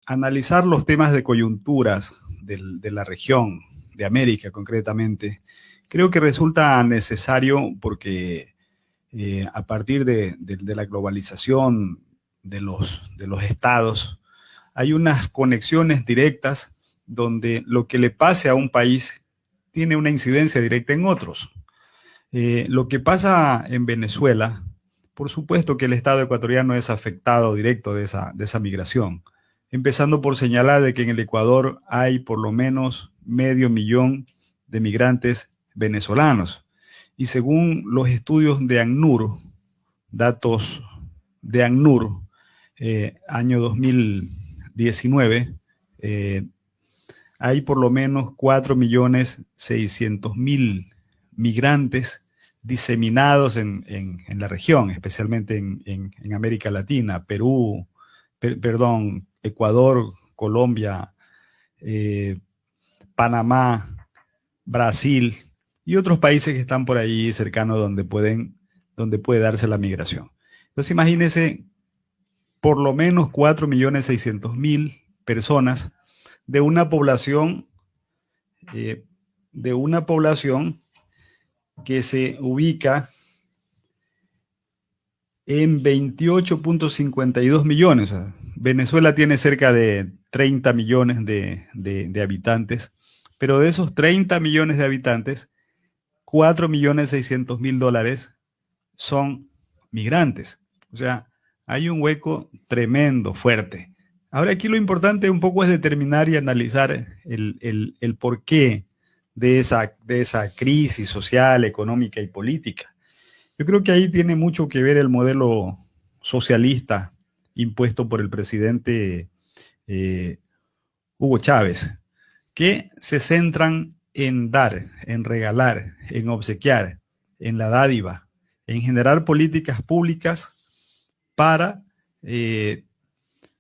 analizar los temas de coyunturas de la región, de América concretamente, creo que resulta necesario porque a partir de la globalización de los estados, hay unas conexiones directas donde lo que le pase a un país tiene una incidencia directa en otros. Lo que pasa en Venezuela, por supuesto que el Estado ecuatoriano es afectado directo de esa migración, empezando por señalar de que en el Ecuador hay por lo menos 500.000 de migrantes venezolanos. Y según los estudios de ACNUR, datos de ACNUR, año 2019, hay por lo menos 4.600.000 migrantes diseminados en la región, especialmente en América Latina, Perú, perdón, Ecuador, Colombia, Panamá, Brasil y otros países que están por ahí cercanos donde puede darse la migración. Entonces imagínense por lo menos 4.600.000 personas de una población que se ubica en 28.52 millones. O sea, Venezuela tiene cerca de 30 millones de habitantes, pero de esos 30 millones de habitantes, 4.600.000 dólares son migrantes. O sea, hay un hueco tremendo, fuerte. Ahora aquí lo importante un poco es determinar y analizar el porqué de esa crisis social, económica y política. Yo creo que ahí tiene mucho que ver el modelo socialista impuesto por el presidente Hugo Chávez, que se centran en dar, en regalar, en obsequiar, en la dádiva, en generar políticas públicas para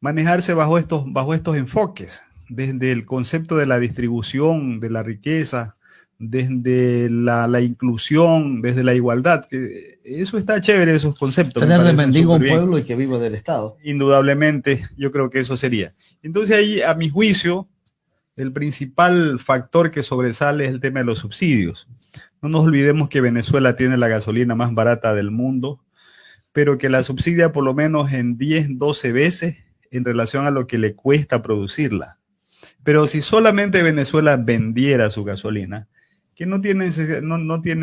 manejarse bajo estos enfoques, desde el concepto de la distribución de la riqueza, desde la inclusión, desde la igualdad. Que eso está chévere, esos conceptos. Tener de mendigo un pueblo y que viva del Estado. Indudablemente, yo creo que eso sería. Entonces ahí, a mi juicio, el principal factor que sobresale es el tema de los subsidios. No nos olvidemos que Venezuela tiene la gasolina más barata del mundo, pero que la subsidia por lo menos en 10, 12 veces en relación a lo que le cuesta producirla. Pero si solamente Venezuela vendiera su gasolina, que no tiene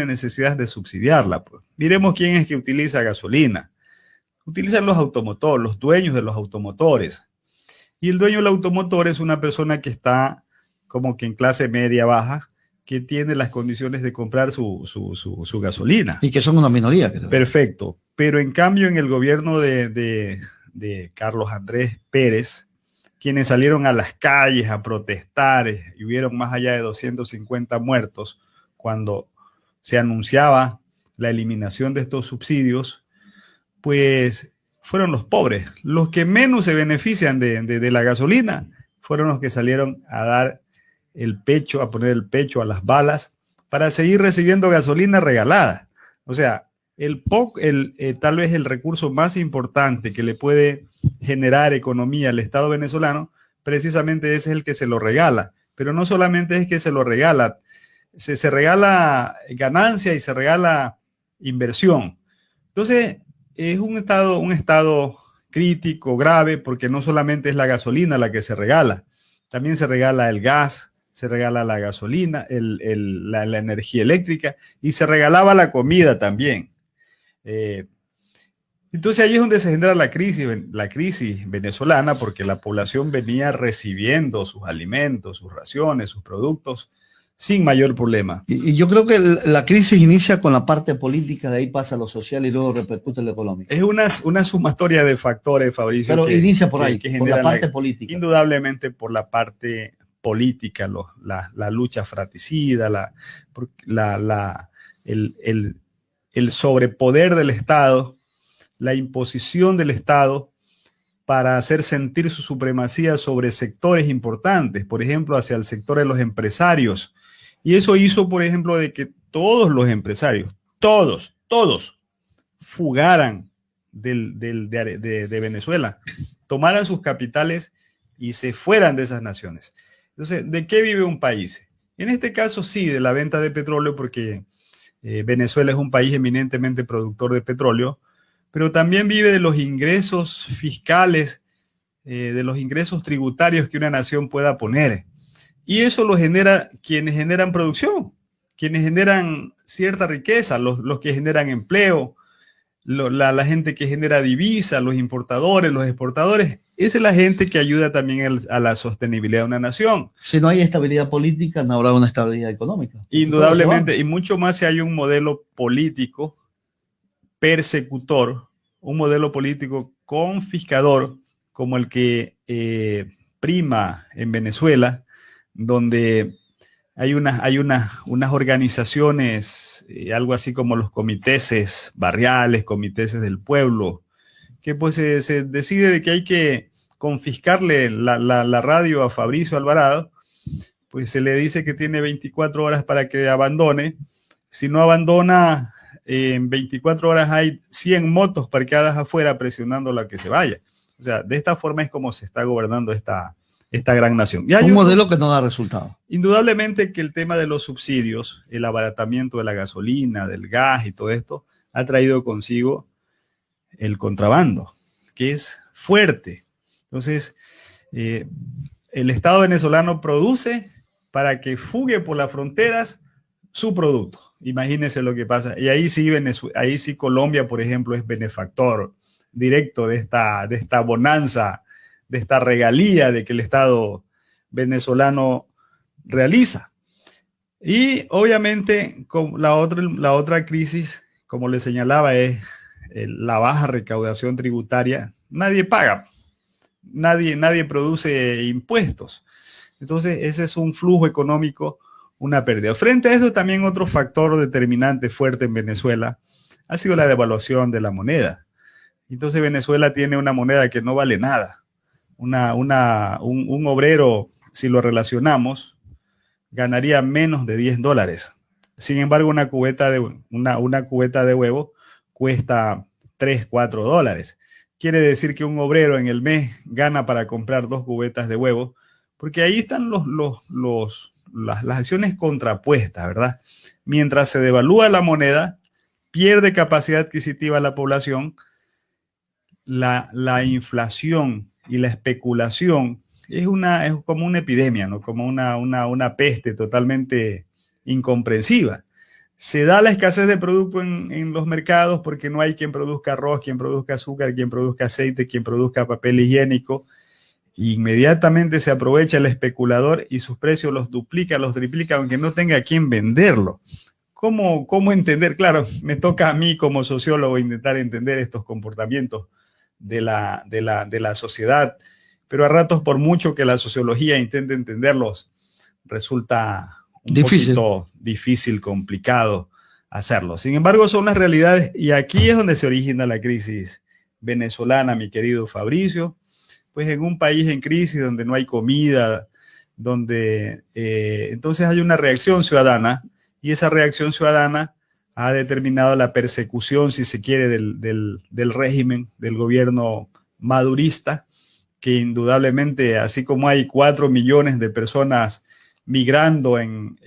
necesidad de subsidiarla, pues. Miremos quién es que utiliza gasolina. Utilizan los automotores, los dueños de los automotores. Y el dueño del automotor es una persona que está como que en clase media baja, que tiene las condiciones de comprar su gasolina. Y que son una minoría. Perfecto. Pero en cambio en el gobierno de Carlos Andrés Pérez, quienes salieron a las calles a protestar y hubieron más allá de 250 muertos cuando se anunciaba la eliminación de estos subsidios, pues fueron los pobres. Los que menos se benefician de la gasolina fueron los que salieron a dar el pecho, a poner el pecho a las balas para seguir recibiendo gasolina regalada. O sea, tal vez el recurso más importante que le puede generar economía al Estado venezolano, precisamente ese es el que se lo regala. Pero no solamente es que se lo regala, se regala ganancia y se regala inversión. Entonces, es un estado crítico, grave, porque no solamente es la gasolina la que se regala, también se regala el gas, se regala la gasolina, la energía eléctrica y se regalaba la comida también. Entonces ahí es donde se genera la crisis venezolana, porque la población venía recibiendo sus alimentos, sus raciones, sus productos sin mayor problema. Y yo creo que la crisis inicia con la parte política, de ahí pasa a lo social y luego repercute en lo económico. Es una sumatoria de factores, Fabricio. Pero inicia por ahí, por la parte política. Indudablemente por la parte política, la lucha fratricida, el sobrepoder del Estado, la imposición del Estado para hacer sentir su supremacía sobre sectores importantes, por ejemplo, hacia el sector de los empresarios. Y eso hizo, por ejemplo, de que todos los empresarios, todos, fugaran de Venezuela, tomaran sus capitales y se fueran de esas naciones. Entonces, ¿de qué vive un país? En este caso sí, de la venta de petróleo, porque Venezuela es un país eminentemente productor de petróleo, pero también vive de los ingresos fiscales, de los ingresos tributarios que una nación pueda poner. Y eso lo genera quienes generan producción, quienes generan cierta riqueza, los que generan empleo, la gente que genera divisas, los importadores, los exportadores. Esa es la gente que ayuda también a la sostenibilidad de una nación. Si no hay estabilidad política, no habrá una estabilidad económica. Indudablemente, y mucho más si hay un modelo político persecutor, un modelo político confiscador como el que prima en Venezuela, donde hay unas organizaciones, algo así como los comités barriales, comités del pueblo, que pues se decide de que hay que confiscarle la radio a Fabricio Alvarado, pues se le dice que tiene 24 horas para que abandone. Si no abandona, en 24 horas hay 100 motos parqueadas afuera presionándola a que se vaya. O sea, de esta forma es como se está gobernando esta gran nación. Y hay un modelo que no da resultado. Indudablemente que el tema de los subsidios, el abaratamiento de la gasolina, del gas y todo esto, ha traído consigo el contrabando, que es fuerte. Entonces, el Estado venezolano produce para que fugue por las fronteras su producto. Imagínense lo que pasa. Y ahí sí Colombia, por ejemplo, es benefactor directo de esta bonanza, de esta regalía de que el Estado venezolano realiza. Y obviamente la otra crisis, como le señalaba, es la baja recaudación tributaria. Nadie paga, nadie produce impuestos. Entonces ese es un flujo económico, una pérdida. Frente a eso también otro factor determinante fuerte en Venezuela ha sido la devaluación de la moneda. Entonces Venezuela tiene una moneda que no vale nada. Un obrero, si lo relacionamos, ganaría menos de $10. Sin embargo, una cubeta de huevo cuesta $3, $4. Quiere decir que un obrero en el mes gana para comprar 2 cubetas de huevo, porque ahí están las acciones contrapuestas, ¿verdad? Mientras se devalúa la moneda, pierde capacidad adquisitiva la población, la inflación y la especulación es como una epidemia, ¿no? Como una peste totalmente incomprensiva. Se da la escasez de producto en los mercados porque no hay quien produzca arroz, quien produzca azúcar, quien produzca aceite, quien produzca papel higiénico. Inmediatamente se aprovecha el especulador y sus precios los duplica, los triplica, aunque no tenga quien venderlo. ¿Cómo entender? Claro, me toca a mí como sociólogo intentar entender estos comportamientos de la sociedad, pero a ratos, por mucho que la sociología intente entenderlos, resulta poquito difícil, complicado hacerlo. Sin embargo, son las realidades y aquí es donde se origina la crisis venezolana, mi querido Fabricio. Pues en un país en crisis donde no hay comida, donde entonces hay una reacción ciudadana y esa reacción ciudadana ha determinado la persecución, si se quiere, del régimen, del gobierno madurista, que indudablemente, así como hay 4 millones de personas migrando en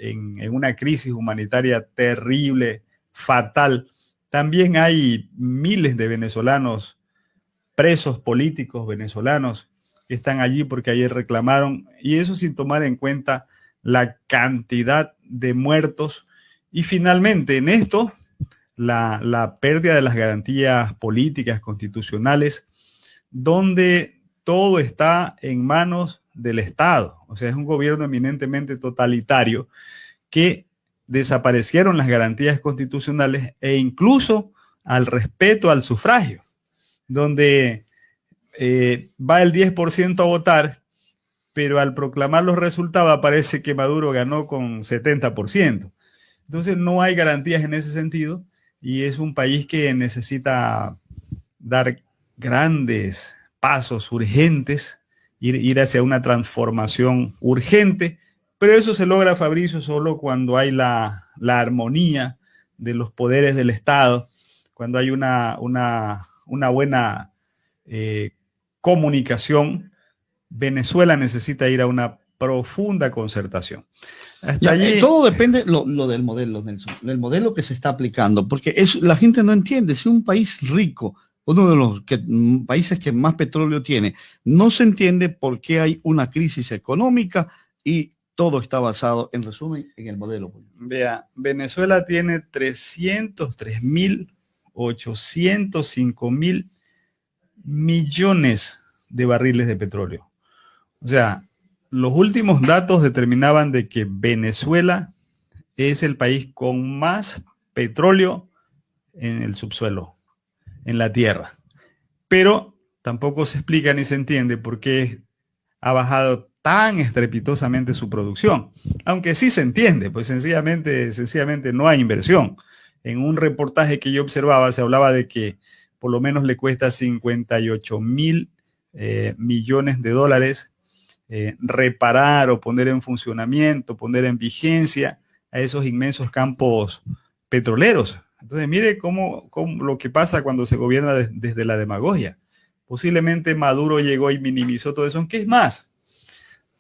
una crisis humanitaria terrible, fatal, también hay miles de venezolanos, presos políticos venezolanos, que están allí porque ayer reclamaron, y eso sin tomar en cuenta la cantidad de muertos. Y finalmente en esto, la pérdida de las garantías políticas constitucionales, donde todo está en manos del Estado. O sea, es un gobierno eminentemente totalitario que desaparecieron las garantías constitucionales e incluso al respeto al sufragio, donde va el 10% a votar, pero al proclamar los resultados aparece que Maduro ganó con 70%. Entonces no hay garantías en ese sentido y es un país que necesita dar grandes pasos urgentes, ir hacia una transformación urgente, pero eso se logra, Fabricio, solo cuando hay la armonía de los poderes del Estado, cuando hay una buena comunicación Venezuela necesita ir a una profunda concertación. Hasta allí, todo depende lo del modelo, Nelson, del modelo que se está aplicando, porque la gente no entiende. Si un país rico, uno de los países que más petróleo tiene, no se entiende por qué hay una crisis económica y todo está basado, en resumen, en el modelo. vea, Venezuela tiene 303.805.000 millones de barriles de petróleo. O sea, los últimos datos determinaban de que Venezuela es el país con más petróleo en el subsuelo, en la tierra. Pero tampoco se explica ni se entiende por qué ha bajado tan estrepitosamente su producción. Aunque sí se entiende, pues sencillamente no hay inversión. En un reportaje que yo observaba se hablaba de que por lo menos le cuesta 58.000 millones de dólares reparar o poner en funcionamiento, poner en vigencia a esos inmensos campos petroleros. Entonces, mire cómo lo que pasa cuando se gobierna desde la demagogia. Posiblemente Maduro llegó y minimizó todo eso. ¿Qué es más?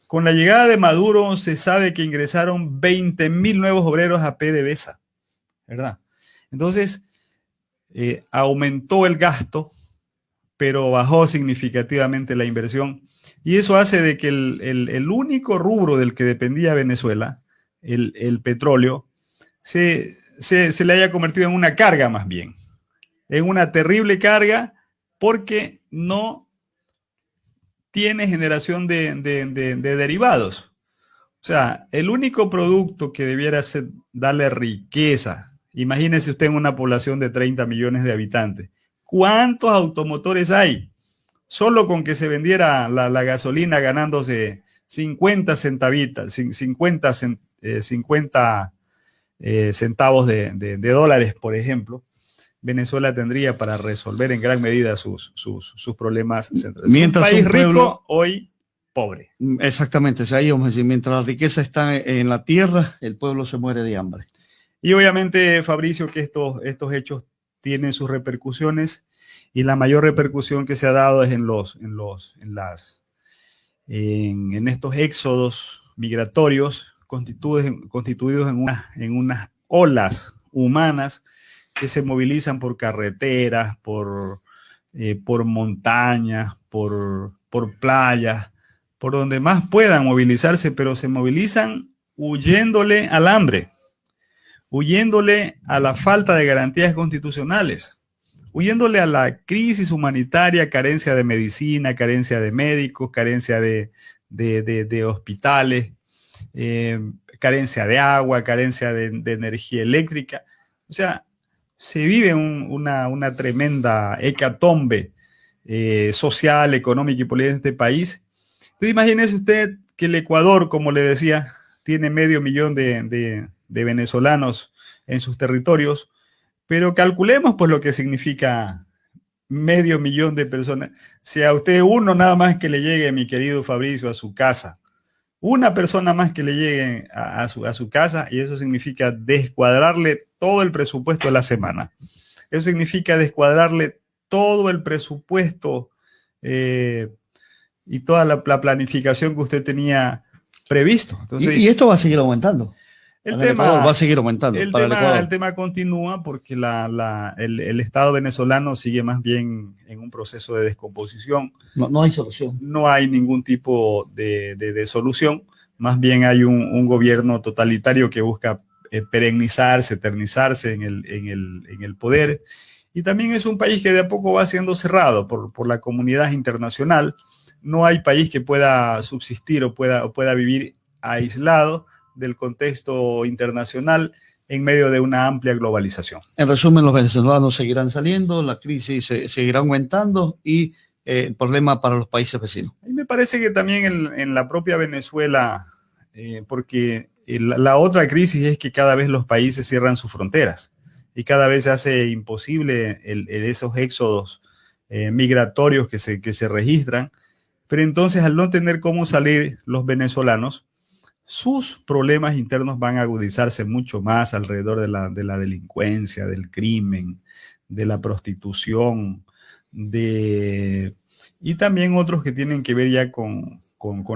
Con la llegada de Maduro se sabe que ingresaron 20.000 nuevos obreros a PDVSA, ¿verdad? Entonces, aumentó el gasto, pero bajó significativamente la inversión. Y eso hace de que el único rubro del que dependía Venezuela, el petróleo, se le haya convertido en una carga más bien, en una terrible carga, porque no tiene generación de derivados. O sea, el único producto que debiera darle riqueza, imagínese usted en una población de 30 millones de habitantes, ¿cuántos automotores hay? Solo con que se vendiera la gasolina ganándose 50 centavitas, 50 centavos de dólares, por ejemplo, Venezuela tendría para resolver en gran medida sus problemas centrales. Mientras un país pueblo, rico, hoy pobre. Exactamente, mientras la riqueza está en la tierra, el pueblo se muere de hambre. Y obviamente, Fabricio, que estos hechos tienen sus repercusiones, y la mayor repercusión que se ha dado es en estos éxodos migratorios constituidos en unas olas humanas que se movilizan por carreteras, por montañas, por playas, por donde más puedan movilizarse, pero se movilizan huyéndole al hambre, huyéndole a la falta de garantías constitucionales, huyéndole a la crisis humanitaria, carencia de medicina, carencia de médicos, carencia de hospitales, carencia de agua, carencia de energía eléctrica. O sea, se vive una tremenda hecatombe social, económica y política en este país. Entonces, imagínese usted que el Ecuador, como le decía, tiene 500.000 de venezolanos en sus territorios, pero calculemos pues lo que significa 500.000 de personas. Si a usted uno nada más que le llegue, mi querido Fabricio, a su casa, una persona más que le llegue a su casa, y eso significa descuadrarle todo el presupuesto de la semana. Eso significa descuadrarle todo el presupuesto y toda la planificación que usted tenía previsto. Entonces, y esto va a seguir aumentando. El tema va a seguir aumentando. El tema continúa porque el Estado venezolano sigue más bien en un proceso de descomposición. No hay solución. No hay ningún tipo de solución. Más bien hay un gobierno totalitario que busca perennizarse, eternizarse en el poder. Y también es un país que de a poco va siendo cerrado por la comunidad internacional. No hay país que pueda subsistir o pueda vivir aislado del contexto internacional en medio de una amplia globalización. En resumen, los venezolanos seguirán saliendo, la crisis seguirá aumentando y el problema para los países vecinos. Y me parece que también en la propia Venezuela, porque la otra crisis es que cada vez los países cierran sus fronteras y cada vez se hace imposible esos éxodos migratorios que se registran, pero entonces al no tener cómo salir los venezolanos, sus problemas internos van a agudizarse mucho más alrededor de la delincuencia, del crimen, de la prostitución, de y también otros que tienen que ver ya con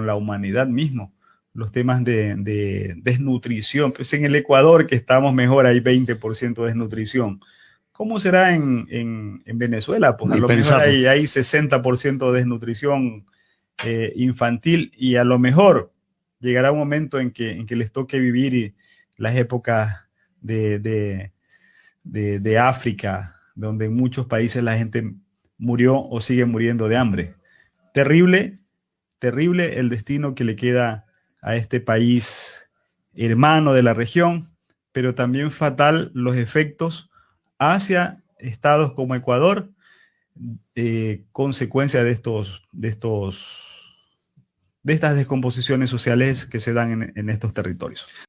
la humanidad mismo, los temas de desnutrición. Pues en el Ecuador, que estamos mejor, hay 20% de desnutrición. ¿Cómo será en Venezuela? Pues a Ni lo mejor pensarlo. hay 60% de desnutrición infantil, y a lo mejor llegará un momento en que les toque vivir las épocas de África, donde en muchos países la gente murió o sigue muriendo de hambre. Terrible, terrible el destino que le queda a este país hermano de la región, pero también fatal los efectos hacia estados como Ecuador, consecuencia de estas descomposiciones sociales que se dan en estos territorios.